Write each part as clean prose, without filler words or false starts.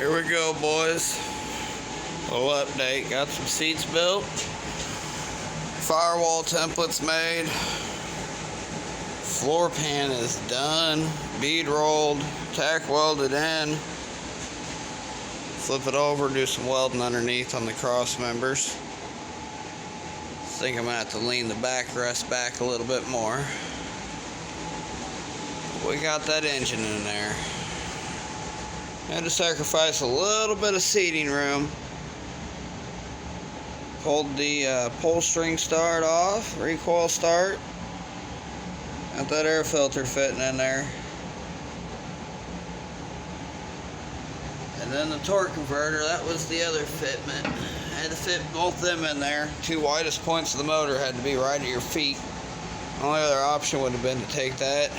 Here we go, boys. Little update. Got some seats built. Firewall templates made. Floor pan is done. Bead rolled. Tack welded in. Flip it over. Do some welding underneath on the cross members. Think I'm going to have to lean the backrest back a little bit more. We got that engine in there. Had to sacrifice a little bit of seating room. Pulled the pull string start off, recoil start. Got that air filter fitting in there. And then the torque converter, that was the other fitment. I had to fit both them in there. Two widest points of the motor had to be right at your feet. Only other option would have been to take that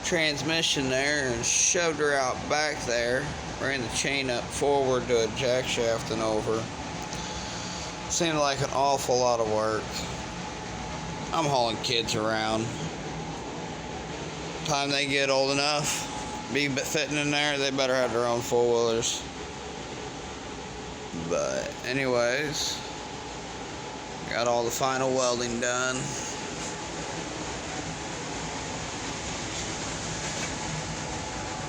transmission there and shoved her out back there, ran the chain up forward to a jack shaft and over. Seemed like an awful lot of work. I'm hauling kids around. Time they get old enough, be fitting in there, they better have their own four-wheelers. But anyways, got all the final welding done.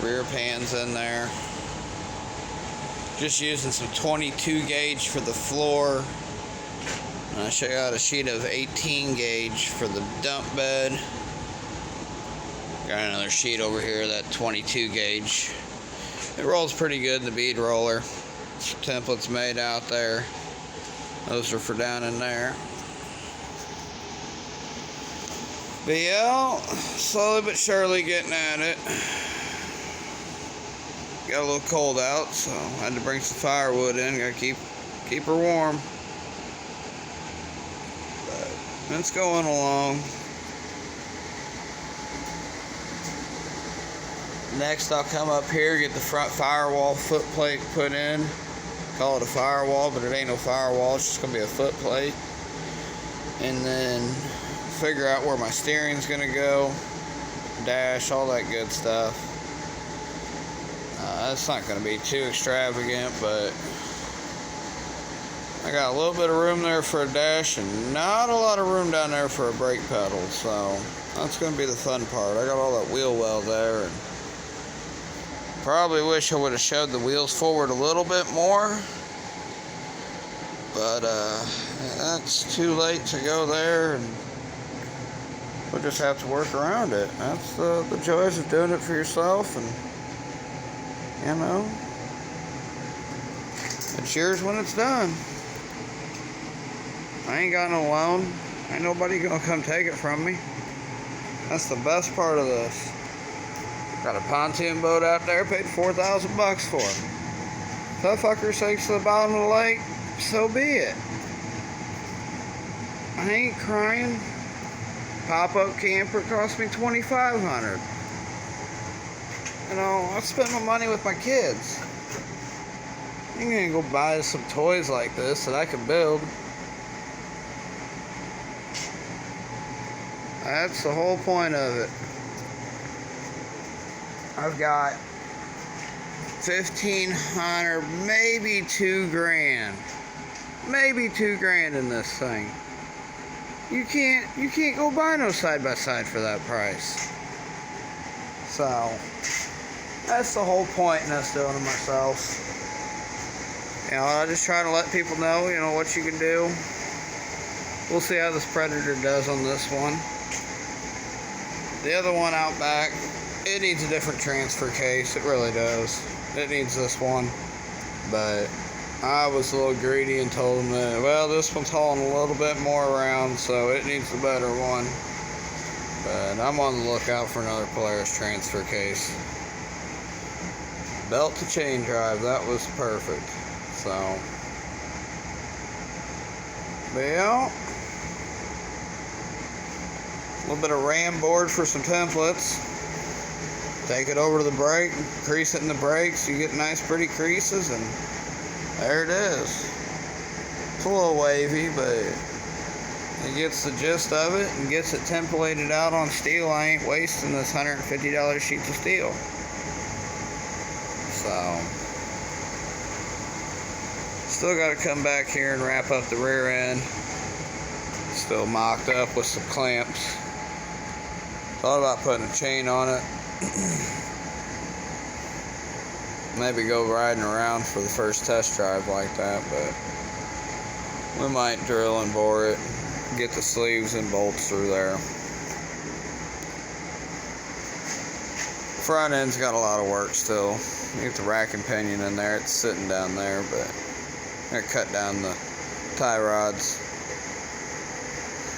Rear pan's in there. Just using some 22 gauge for the floor. And I'll show you out a sheet of 18 gauge for the dump bed. Got another sheet over here, that 22 gauge. It rolls pretty good in the bead roller. Some templates made out there. Those are for down in there. But yeah, slowly but surely getting at it. Got a little cold out, so I had to bring some firewood in. Gotta keep her warm. But it's going along. Next, I'll come up here, get the front firewall foot plate put in. Call it a firewall, but it ain't no firewall. It's just gonna be a foot plate. And then figure out where my steering's gonna go, dash, all that good stuff. That's not going to be too extravagant, but I got a little bit of room there for a dash and not a lot of room down there for a brake pedal, so that's going to be the fun part. I got all that wheel well there, and probably wish I would have showed the wheels forward a little bit more, but that's too late to go there, and we'll just have to work around it. That's the joys of doing it for yourself, and you know, it's yours when it's done. I ain't got no loan. Ain't nobody gonna come take it from me. That's the best part of this. Got a pontoon boat out there, paid $4,000 for it. If that fucker sinks to the bottom of the lake, so be it. I ain't crying. Pop-up camper cost me $2,500. You know, I spend my money with my kids. I'm gonna go buy some toys like this that I can build. That's the whole point of it. I've got $1,500, maybe $2,000. Maybe $2,000 in this thing. You can't go buy no side-by-side for that price. So that's the whole point in us doing it myself. You know, I just try to let people know, you know, what you can do. We'll see how this Predator does on this one. The other one out back, it needs a different transfer case. It really does. It needs this one. But I was a little greedy and told them that, well, this one's hauling a little bit more around, so it needs a better one. But I'm on the lookout for another Polaris transfer case. Belt to chain drive, that was perfect. So, but yeah, a little bit of ram board for some templates. Take it over to the brake, crease it in the brakes. You get nice pretty creases, and there it is. It's a little wavy, but it gets the gist of it and gets it templated out on steel. I ain't wasting this $150 sheets of steel. So, Still got to come back here and wrap up the rear end. Still mocked up with some clamps. Thought about putting a chain on it. Maybe go riding around for the first test drive like that, but we might drill and bore it, get the sleeves and bolts through there. Front end's got a lot of work still. You get the rack and pinion in there, it's sitting down there, but I'm gonna cut down the tie rods,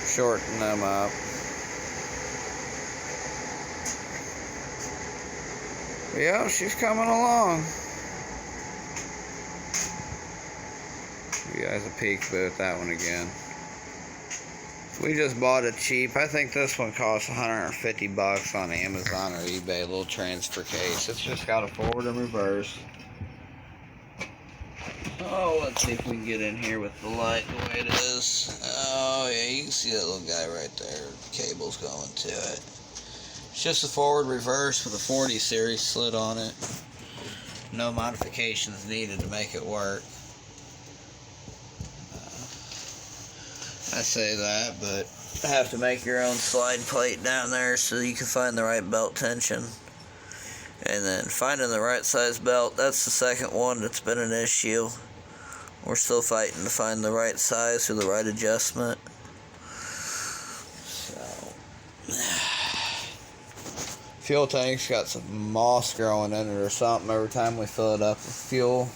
shorten them up. Yeah, she's coming along. Give you guys a peek at that one again. We just bought it cheap. I think this one costs 150 bucks on Amazon or eBay. A little transfer case. It's just got a forward and reverse. Oh, let's see if we can get in here with the light the way it is. Oh yeah, you can see that little guy right there. The cable's going to it. It's just a forward reverse with a 40 series slit on it. No modifications needed to make it work. I say that, but have to make your own slide plate down there so you can find the right belt tension. And then finding the right size belt, that's the second one that's been an issue. We're still fighting to find the right size or the right adjustment. So, fuel tank's got some moss growing in it or something. Every time we fill it up with fuel,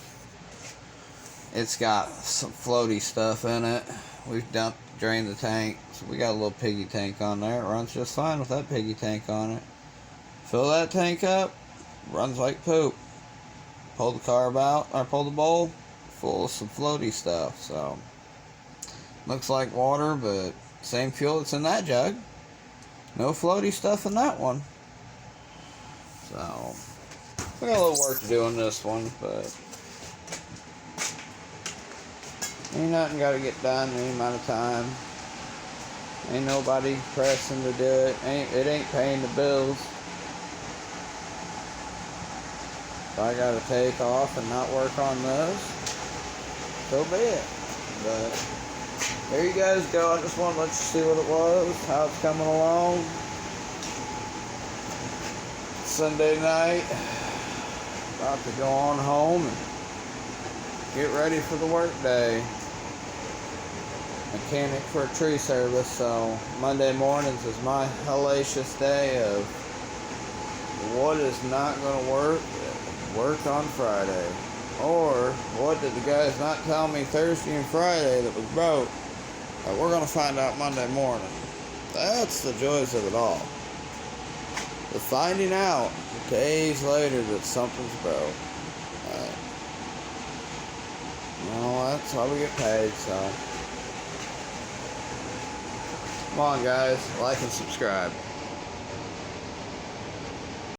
it's got some floaty stuff in it. We've drained the tank, so we got a little piggy tank on there. It runs just fine with that piggy tank on it. Fill that tank up, runs like poop. Pull the carb out, or pull the bowl, full of some floaty stuff. So looks like water, but same fuel that's in that jug. No floaty stuff in that one. So we got a little work to do on this one, but ain't nothing got to get done in any amount of time. Ain't nobody pressing to do it. It ain't paying the bills. If I got to take off and not work on this, so be it. But there you guys go. I just want to let you see what it was, how it's coming along. Sunday night. About to go on home and get ready for the work day. Mechanic for a tree service, so Monday mornings is my hellacious day of what is not going to work on Friday. Or what did the guys not tell me Thursday and Friday that was broke that we're going to find out Monday morning. That's the joys of it all. The finding out days later that something's broke. Well, that's how we get paid, so. Come on, guys. Like and subscribe.